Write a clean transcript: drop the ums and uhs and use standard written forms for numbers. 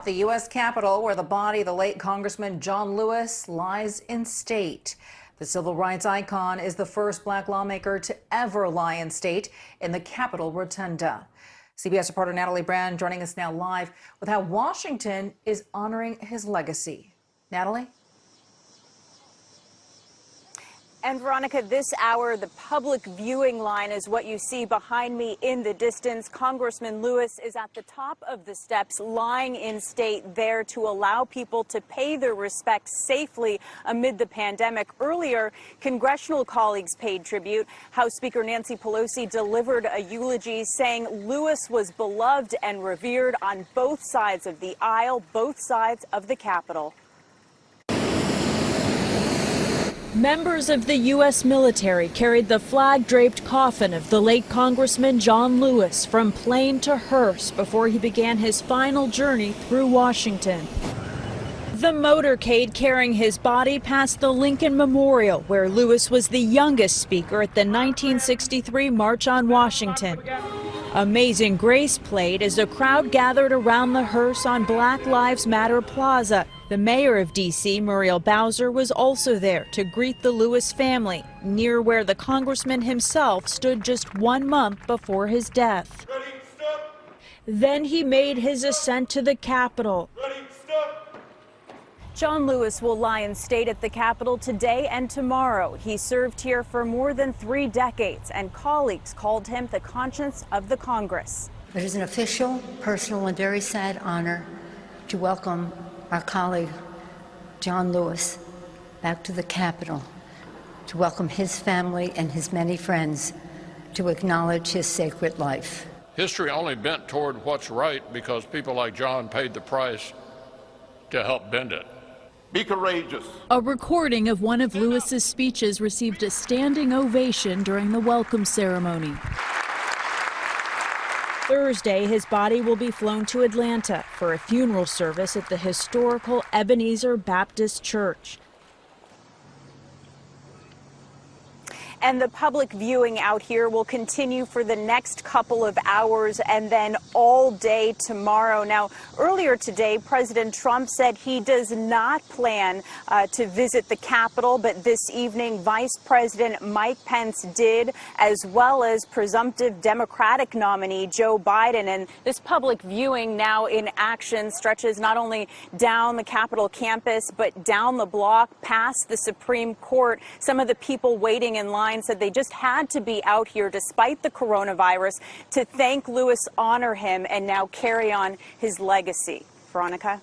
The U.S. Capitol, where the body of the late Congressman John Lewis lies in state. The civil rights icon is the first black lawmaker to ever lie in state in the Capitol Rotunda. CBS reporter Natalie Brand joining us now live with how Washington is honoring his legacy. Natalie? And Veronica, this hour, the public viewing line is what you see behind me in the distance. Congressman Lewis is at the top of the steps, lying in state there to allow people to pay their respects safely amid the pandemic. Earlier, congressional colleagues paid tribute. House Speaker Nancy Pelosi delivered a eulogy saying Lewis was beloved and revered on both sides of the aisle, both sides of the Capitol. Members of the U.S. military carried the flag-draped coffin of the late Congressman John Lewis from plane to hearse before he began his final journey through Washington. The motorcade carrying his body passed the Lincoln Memorial, where Lewis was the youngest speaker at the 1963 March on Washington. Amazing Grace played as a crowd gathered around the hearse on Black Lives Matter Plaza. The mayor of D.C., Muriel Bowser, was also there to greet the Lewis family, near where the congressman himself stood just 1 month before his death. Then he made his ascent to the Capitol. John Lewis will lie in state at the Capitol today and tomorrow. He served here for more than 3 decades, and colleagues called him the conscience of the Congress. It is an official, personal, and very sad honor to welcome our colleague, John Lewis, back to the Capitol, to welcome his family and his many friends, to acknowledge his sacred life. History only bent toward what's right because people like John paid the price to help bend it. Be courageous. A recording of one of Lewis's speeches received a standing ovation during the welcome ceremony. Thursday, his body will be flown to Atlanta for a funeral service at the historical Ebenezer Baptist Church. And the public viewing out here will continue for the next couple of hours and then all day tomorrow. Now, earlier today, President Trump said he does not plan to visit the Capitol, but this evening, Vice President Mike Pence did, as well as presumptive Democratic nominee Joe Biden. And this public viewing now in action stretches not only down the Capitol campus, but down the block past the Supreme Court. Some of the people waiting in line said they just had to be out here despite the coronavirus to thank Lewis, honor him, and now carry on his legacy. Veronica?